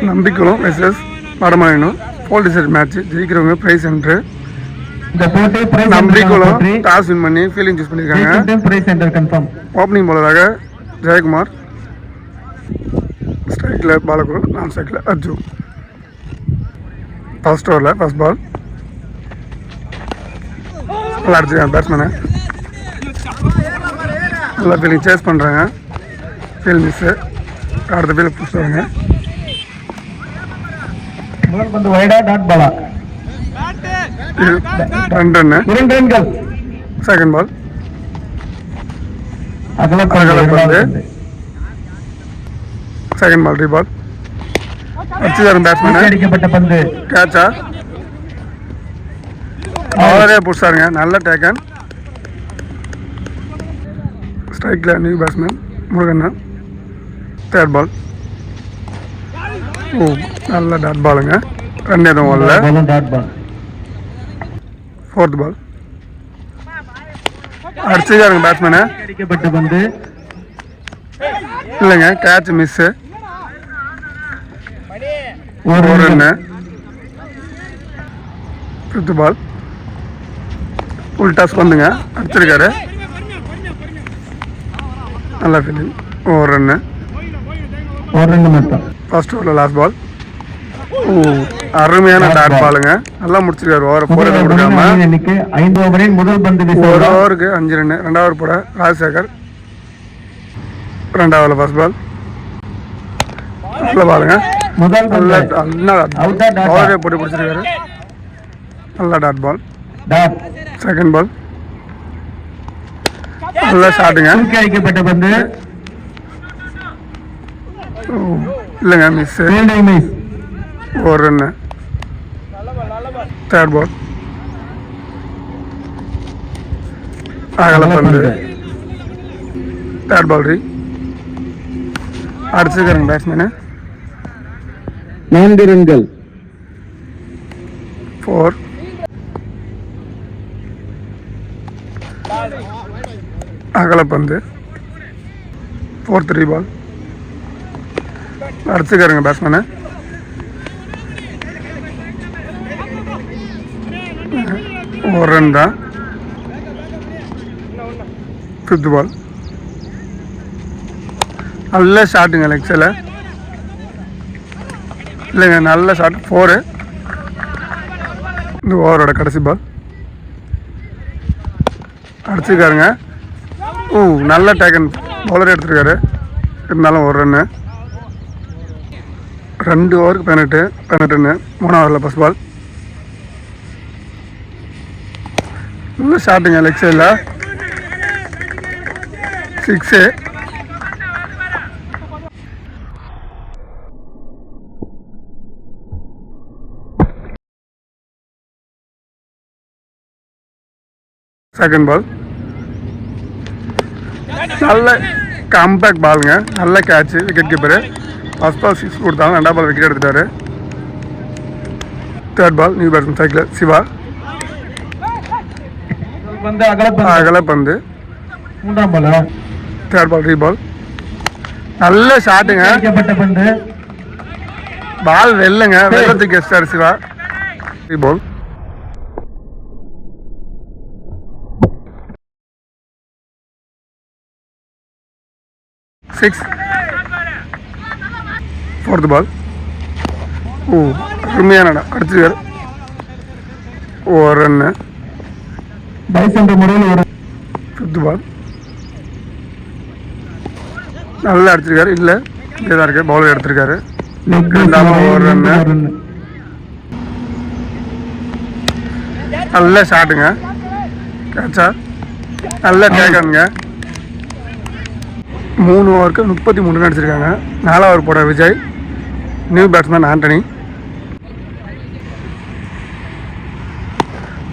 நம்பிக்குளம் versus வடமலையனும் போல் decide match. ஜெயிக்கிறவங்க prize center. Nambikulam toss win பண்ணி ஃபீல்டிங் சூஸ் பண்ணியிருக்காங்க. ஓப்பனிங் பாலராக ஜெயக்குமார், ஸ்ட்ரைக்கில் பாலகுரு, நான் ஸ்ட்ரைக்கில் அர்ஜுன். ஃபர்ஸ்ட் ஓவரில் ஃபர்ஸ்ட் பால் நல்லா அடிச்சுக்காங்க பேட்ஸ்மேனை. நல்லா ஃபீல்டிங் சேஸ் பண்ணுறாங்க. Field miss. அடுத்த ஃபீல்டு பிடிச்சிட்டாங்க. முதல் பந்து வைடா டாட் பாலா. 2 ரன்கள். செகண்ட் பால் அகலப்பந்து. Second ball reball. அடிச்சுக்காரன் பேட்ஸ்மேன். அடிக்கப்பட்ட பந்து கேட்சா அவரே பிடிச்சாருங்க. நல்ல டேக்கன். ஸ்ட்ரைக்கில் new batsman Murugannan. Third ball. ஓ நல்ல டாட் பாலுங்க. ரன் எதுவும் வரல. Dot ball. ஃபோர்த் பால் அடிச்சுக்காருங்க பேட்ஸ்மேனு. அடிக்கப்பட்ட பந்து இல்லைங்க, கேட்ச் மிஸ்ஸு. ஒரு run. Fifth ball full toss வந்துங்க. அடிச்சிருக்காரு. நல்லா ஃபீல்டிங். ஒரு ரன்னு. மட்டும். ஃபர்ஸ்ட் ஓவரில் லாஸ்ட் பால். ஓ அருமையான டாட் பாலுங்க. நல்லா முடிச்சிருக்காரு. ஓவர் 4 ரன் கொடுக்காம. 5 ஓவரின் முதல் பந்து. ஒரு ஓவருக்கு 5 ரன். 2 ஓவர் போட ராஜசேகர். 2வது ஃபர்ஸ்ட் பால். நல்ல பாலுங்க. நல்ல ஓவரே போட்டு பிடிச்சிருக்காரு. நல்ல டாட் பால். செகண்ட் பால் நல்ல ஷாட்டுங்க. அடிக்கப்பட்ட பந்து இல்லைங்க, மிஸ். ஒரு ரன்னு. தேர்ட் பால் அகலப்பந்து. Third ball re. அடிச்சுக்கிறேங்க பேட்ஸ்மேனு. 4 ரன்கள். 4. அகலப்பந்து. 4th ரீ பால். அடிச்சுக்காருங்க பேட்ஸ்மேனு. ஒரு ரன் தான். 5th பால் நல்ல ஷாட்டுங்க லெக்ஸில். இல்லைங்க, நல்ல ஷாட். 4. இந்த ஓவரோட கடைசி பால் அடிச்சுக்காருங்க. ஓ நல்ல டேக்கன். பவுலர் எடுத்துருக்காரு. இருந்தாலும் ஒரு ரன்னு. 2 ஓவருக்கு 18 ரன்னு. 3 ஓவரில் ஃபர்ஸ்ட் பால். நல்ல ஷாட்டுங்க லெக் சைடில். 6. செகண்ட் பால் நல்ல கம்பேக் பாலுங்க. நல்ல catch. Wicket keeper. First ball 6 கொடுத்தாங்க. 2வது பால் விக்கெட் எடுத்துட்டாரு. Third ball new batsman cycle Siva. அகலப்பந்து. 3ஆம் பால். தேர்ட் பால் ரீ பால். நல்ல ஷாட்டுங்க. பால் வெல்லுங்க. வெள்ளத்துக்கு கெஸ்டார் சிவா. ரீ பால். சிக்ஸ். 4th பால். ஓ அருமையான அடிச்சுக்கார். ஒரு ரன்னு. 5th பால் நல்லா அடிச்சிருக்காரு. இல்லை இங்கே தான் இருக்கு. பவுலர் எடுத்திருக்காரு. இருந்தாலும் ஒரு ரன்னு. நல்ல ஷாட்டுங்க. கேட்சா நல்ல டேக்கனுங்க. 3 ஓவருக்கு 33 ரன் அடிச்சிருக்காங்க. 4வது ஓவர் போட விஜய். New batsman Antony.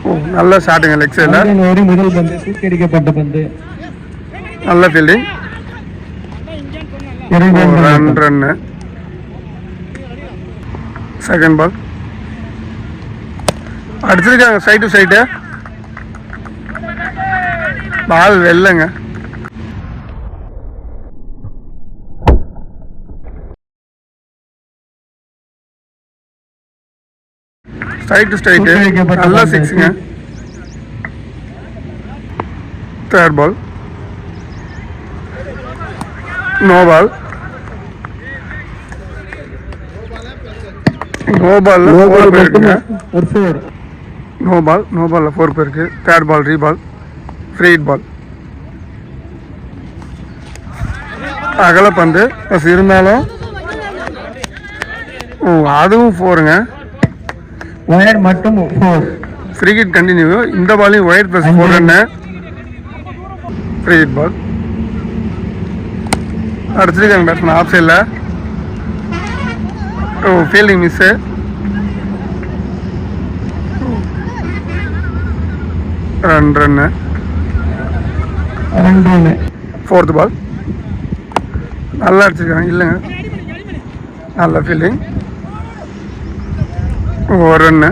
ஓ நல்ல ஷாட்டுங்க லெக் சைடில். முதல் பந்து அடிக்கப்பட்ட பந்து. நல்ல ஃபீல்டிங். 2 ரன்னு. செகண்ட் பால் அடிச்சிருக்காங்க. Side to side. பால் வெல்லுங்க. ஸ்ட்ரைட்டு நல்லா சிக்ஸுங்க. Third ball no ball. No பால்ல 4 பேருக்குங்க. ஒரு 4. நோ பால்ல 4 பேருக்கு. Third ball reball free hit ball. அகலப்பந்து ப்ளஸ் இருந்தாலும் அதுவும் 4ங்க. ஒயர் மட்டும் 4. Free hit continue. இந்த பாலையும் ஒயர் plus 4 run. Free hit ball. அடிச்சிருக்காங்க பேட்ஸ்மேன் ஆஃப் சைடில். Fielding miss. Run. 2 run. Fourth ball நல்லா அடிச்சிருக்காங்க. இல்லைங்க நல்ல ஃபீல்டிங். 1 ரன்னு.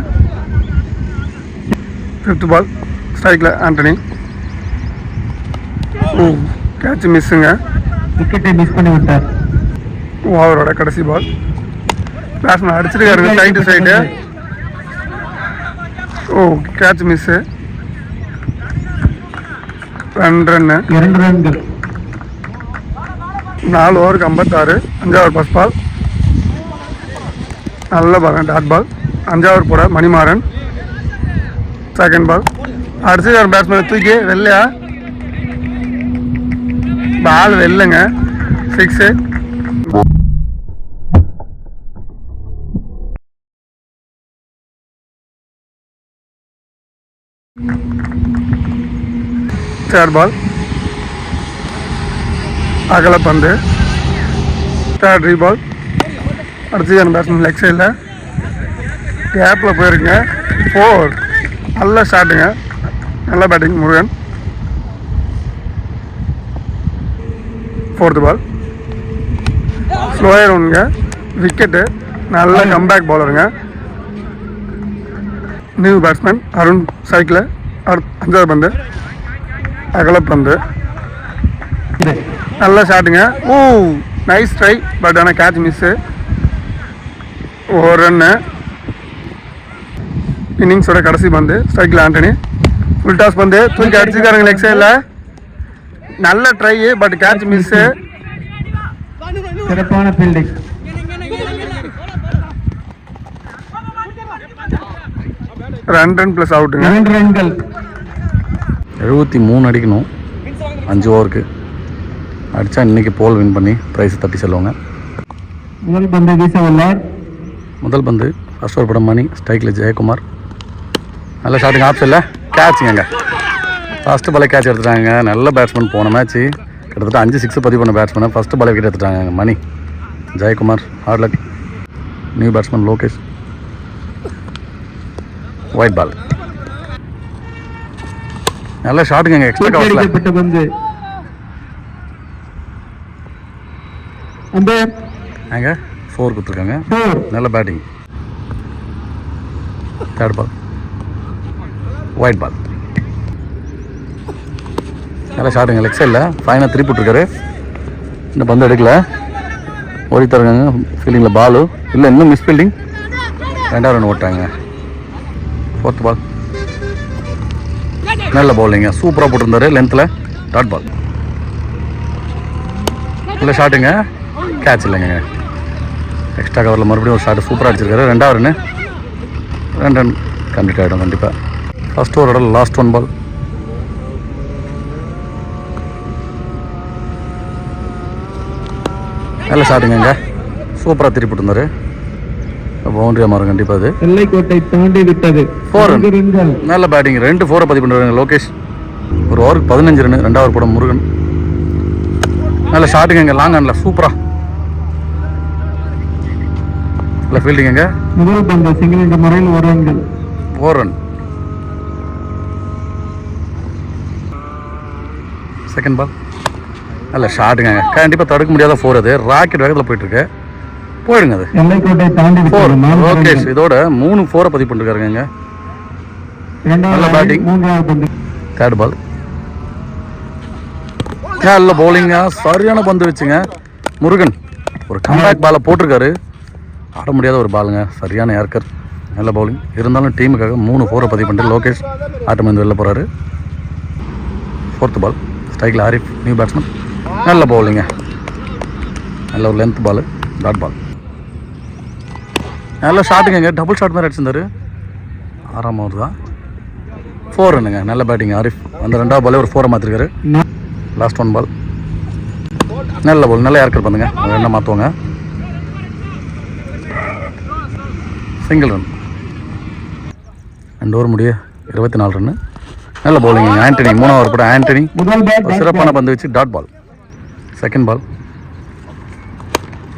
ஃபிஃப்த் பால் ஸ்ட்ரைக்கில் ஆண்டனி. கேட்ச் மிஸ்ஸுங்க. விக்கெட்டை மிஸ் பண்ணி விட்டார். ஓவரோட கடைசி பால். பேட்ஸ்மேன் அடிச்சிருக்காருங்க சைடு. Catch miss. 2 ரன்னு. 2 ரன்கள். 4 ஓவருக்கு 56. 5வது ஃபர்ஸ்ட் பால் நல்ல பால் டாட் பால். 5வது போட மணிமாறன். செகண்ட் பால் அடிச்சிருக்காரு பேட்ஸ்மேன் தூக்கி வெள்ளையா. பால் வெள்ளைங்க 6. தேர்ட் பால் அகலப்பந்து. தேர்ட் ரீபால் அடிச்சிருக்காரு பேட்ஸ்மேன் லெக் சைடில். கேப்பில் போயிருக்குங்க. 4. நல்ல ஷாட்டுங்க. நல்ல batting Murugan. Fourth ball slower ஒன்றுங்க. விக்கெட்டு. நல்ல கம்பேக் பவுலருங்க. New batsman Arun cycle. 5வது பந்து அகலப்பந்து. நல்ல ஷாட்டுங்க. நைஸ் ட்ரை பட் ஆனால் கேட்ச் மிஸ்ஸு. 1 ரன்னு. இன்னிங்ஸோட கடைசி பந்து ஸ்ட்ரைக்கில் ஆண்டனி. ஃபுல் டாஸ் பந்து தூக்கி அடிச்சுக்காருங்க லெக் சைடில். நல்ல ட்ரை பட் கேட்ச் மிஸ்ஸு. சிறப்பான ஃபீல்டிங். 2 ரன் ப்ளஸ் அவுட்டுங்க. 2 ரன்கள். 73 அடிக்கணும் 5 ஓவருக்கு. அடித்தா இன்றைக்கி போல் வின் பண்ணி ப்ரைஸ் தட்டி செல்லுவாங்க. முதல் பந்து வீச உள்ளார். முதல் பந்து ஃபர்ஸ்ட் ஓவர் படம் மணி. ஸ்ட்ரைக்கில் ஜெயக்குமார். நல்ல ஷாட்டுங்க. ஆப்ஷனில் கேட்சுங்க. ஃபஸ்ட்டு பாலே கேட்ச் எடுத்துட்டாங்க. நல்ல பேட்ஸ்மேன். போன மேட்ச்சு கிட்டத்தட்ட 5 6 பதிவு பண்ண பேட்ஸ்மேனை ஃபஸ்ட்டு பாலே விக்கெட் எடுத்துட்டாங்க Mani. Jayakumar hard luck. New batsman Lokesh. Wide ball. நல்ல ஷாட்டுங்க. எக்ஸ்ட்ரா அடிக்கப்பட்ட பந்து. அம்பையர் அங்கே 4 கொடுத்துருக்காங்க. 4. நல்ல பேட்டிங். தேர்ட் பால் ஒயிட் பால். நல்ல ஷாட்டுங்க. லெக் சைடில் ஃபைனாக திருப்பி விட்டுருக்காரு. இந்த பந்து எடுக்கல. ஓடி தருங்க ஃபீல்டிங்கில் பாலு இல்லை. இன்னும் மிஸ் ஃபீல்டிங். 2வது ரன் ஓட்டாங்க. ஃபோர்த் பால் நல்ல பவுலிங்க. சூப்பராக போட்டிருந்தாரு லென்த்தில். Dot ball. நல்ல ஷாட்டுங்க. கேட்ச் இல்லைங்க. எக்ஸ்ட்ரா கவரில் மறுபடியும் ஒரு ஷாட்டு சூப்பராக அடிச்சிருக்காரு. 2வது ரன்னு. 2 ரன் கம்ப்ளீட் ஆகிடும் கண்டிப்பாக. ஃபர்ஸ்ட் ஓவரோட லாஸ்ட் 1 பால். நல்ல ஷாட்டுங்க. சூப்பராக திருப்பி இருந்தார். பவுண்டரியாக மாறும் கண்டிப்பாக. அது எல்லைக்கோட்டை தாண்டி விட்டது. 4 4 ரன்கள். நல்ல பேட்டிங். 2 4 பதிவு பண்ணுறாங்க லோகேஷ். ஒரு ஓவருக்கு 15 ரன். 2வது ஓவர் படம் முருகன். நல்ல ஷாட்டுங்க. லாங் ஆனில் சூப்பராக. நல்ல ஃபீல்டிங்க. முதல் பந்து சிங்கிள் என்ற முறையில் 1 ரன்கள். 4 ரன். செகண்ட் பால் நல்ல ஷாட்டுங்க. கண்டிப்பாக தடுக்க முடியாத 4. அது ராக்கெட் வேகத்தில் போயிட்டுருக்கு. போயிடுங்க. அது எல்லைக்கோட்டை தாண்டி 4. விட்டது. லோகேஷ் இதோட 3 4 பதிவு பண்ணிருக்காருங்க. நல்ல பேட்டிங். 3வது பந்து. தேர்ட் பால் நல்ல பவுலிங்க. சரியான பந்து வச்சுங்க. முருகன் ஒரு கம்பேக் பாலை போட்டிருக்காரு. ஆட முடியாத ஒரு பாலுங்க. சரியான ஏர்க்கர். நல்ல பவுலிங் இருந்தாலும் டீமுக்காக 3 4 பதிவு பண்ணிட்டு லோகேஷ் ஆட்டமேந்து வெளில போகிறாரு. 4th பால் ஸ்ட்ரைக்கில் ஆரிஃப் நியூ பேட்ஸ்மேன். நல்ல பவுலிங்க, நல்ல ஒரு லென்த் பால், டாட் பால். நல்ல ஷாட்டுங்க, டபுள் ஷாட் மாதிரி அடிச்சிருந்தாரு. 6ஆம் ஓவர் தான். 4 ரன்னுங்க. நல்ல பேட்டிங் ஆரிஃப். அந்த 2வது பாலே ஒரு 4 மாற்றிருக்காரு. லாஸ்ட் 1 பால். நல்ல பால், நல்ல ஏர்க்கர் பண்ணுங்க, என்ன மாற்றுவாங்க. Single run. 2 ஓவர் முடிய 24 ரன்னு. நல்ல பவுலிங் ஆண்டனி. 3ஆவது ஓவர் கூட ஆண்டனி சிறப்பான பந்து வச்சு டாட் பால். செகண்ட் பால்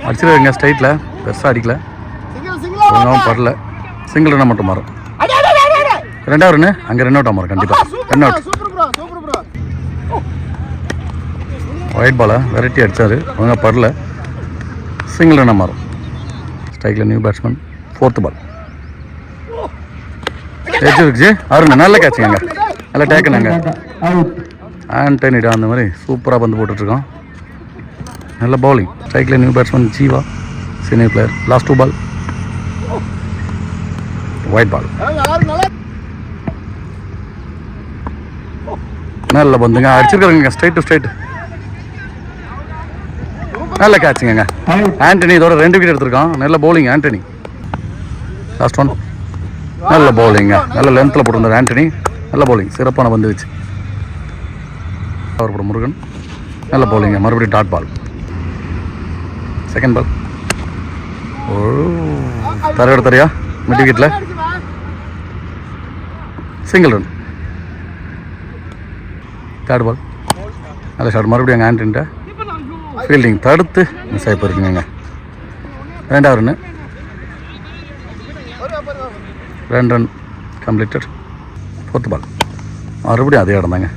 அடிச்சிருக்காங்க ஸ்ட்ரைட்டில், பெருசாக அடிக்கல, ஒன்றும் படல. சிங்கிள் ரன்னை மட்டும் மாறும். 2வது ரன்னு அங்கே ரன் அவுட் மாறும் கண்டிப்பாக. Run out. ஒயிட் பாலை வெரைட்டி அடித்தார், ஒழுங்காக படல. சிங்கிள் ரன்னை மாறும். ஸ்ட்ரைக்கில் நியூ பேட்ஸ்மேன். 4th பால் எச்சு அருண் நல்ல கேட்சுங்க, நல்லா டேக்கனுங்க. ஆண்டனிடா அந்த மாதிரி சூப்பராக பந்து போட்டுட்ருக்கோம். நல்ல பவுலிங். ஸ்ட்ரைக்கில் new batsman Jeeva, senior player. Last 2 பால் ஒயிட் பால். நல்ல பந்துங்க, அடிச்சிருக்காருங்க ஸ்ட்ரைட் டு ஸ்ட்ரைட். நல்ல கேட்சுங்க. ஆண்டனி இதோட 2 விக்கெட் எடுத்திருக்கான். நல்ல பவுலிங் ஆண்டனி. லாஸ்ட் 1 நல்ல பவுலிங்க, நல்ல லென்த்தில் போட்டிருந்தார் ஆண்டனி. நல்ல பவுலிங், சிறப்பான பந்து வச்சு. அவர் போட முருகன். நல்ல பவுலிங்க, மறுபடியும் டாட் பால். செகண்ட் பால் தரையோட தரையா மிட் விக்கெட்டில். Single run. தேர்ட் பால் நல்ல ஷாட், மறுபடியும் அங்கே ஆண்டனிட்ட ஃபீல்டிங் தடுத்து மிஸ் ஆகி போயிருக்குங்க. 2வது ரன்னு. 2 run completed. 4th பால் மறுபடியும் அதே இடம் தாங்க.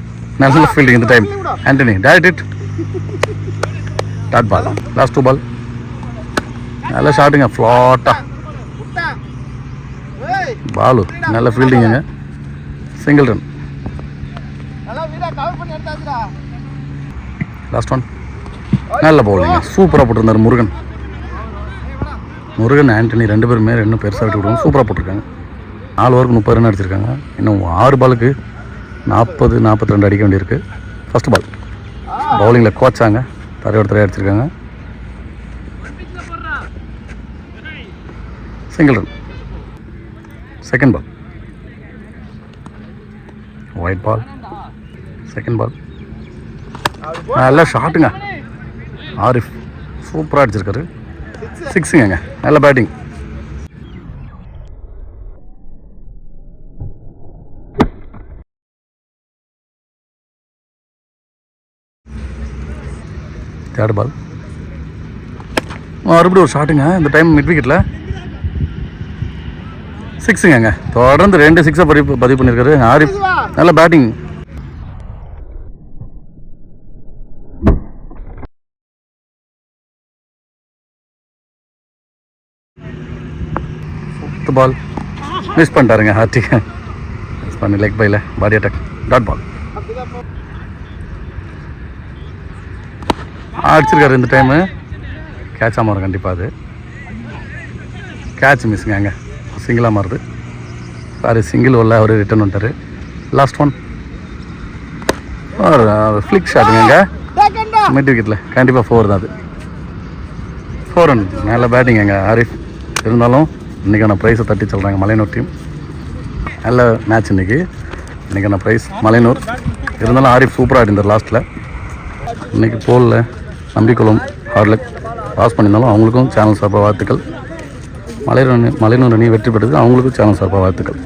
நல்ல ஃபீல்டிங் இந்த time Antony. Direct it, dot ball. Last 2 ball நல்ல ஷாட்டுங்க, ஃப்ளாட்டா பாலு. நல்ல ஃபீல்டிங்குங்க, சிங்கிள் ரன். லாஸ்ட் 1 நல்ல பவுலிங்க, சூப்பராக போட்டிருந்தார் முருகன். முருகன் ஆண்டனி 2 பேருமே இன்னும் பெருசாக விட்டு விடுவாங்க. சூப்பராக போட்டிருக்காங்க. 4 ஓவருக்கு 30 ரன் அடிச்சிருக்காங்க. இன்னும் 6 பாலுக்கு 40 42 அடிக்க வேண்டியிருக்கு. ஃபஸ்ட் பால் பவுலிங்கில் கோச்சாங்க, தரையோட தரையாக அடிச்சிருக்காங்க. Single run. Second ball wide ball. Second ball நல்ல ஷாட்டுங்க, ஆரிஃப் சூப்பராக அடிச்சிருக்காரு. 6ங்க. நல்ல பேட்டிங். தேர்ட் பால் மறுபடியும் ஒரு ஷாட்டுங்க, இந்த டைம் மிட் விக்கெட்டில். 6ங்க. தொடர்ந்து 2 6 பதிவு பண்ணியிருக்காரு ஆரிஃப். நல்ல பேட்டிங். பால் மிஸ் பண்ணிட்டாருங்க ஹார்டிக். மிஸ் பண்ணி லெக் பையில் பாடி அட்டாக், டாட் பால். அடிச்சிருக்காரு இந்த டைமு. கேட்சாக மாறும் கண்டிப்பாக. அது கேட்ச் மிஸ்ஸுங்க, அங்கே சிங்கிளாக மாறுது. சாரி சிங்கிள் உள்ள அவர் ரிட்டர்ன் வந்துட்டார். லாஸ்ட் 1 ஃப்ளிக் ஷாட்டுங்க மிட் விக்கெட்டில். கண்டிப்பாக 4 தான் அது. 4 ரன். நல்ல பேட்டிங் அங்கே ஆரிஃப். இருந்தாலும் இன்றைக்கான ப்ரைஸை தட்டி சொல்கிறாங்க மலையனூர் டீம். நல்ல மேட்ச் இன்றைக்கான ப்ரைஸ் மலையனூர். இருந்தாலும் ஆரிஃப் சூப்பராக ஆடிந்தார் லாஸ்ட்டில். இன்றைக்கி போலில் நம்பிக்குளம் ஹார்ட்லக் பாஸ் பண்ணியிருந்தாலும் அவங்களுக்கும் சேனல் சார்பாக வாழ்த்துக்கள். மலையனூர் அணி வெற்றி பெற்றது, அவங்களுக்கும் சேனல் சார்பாக வாழ்த்துக்கள்.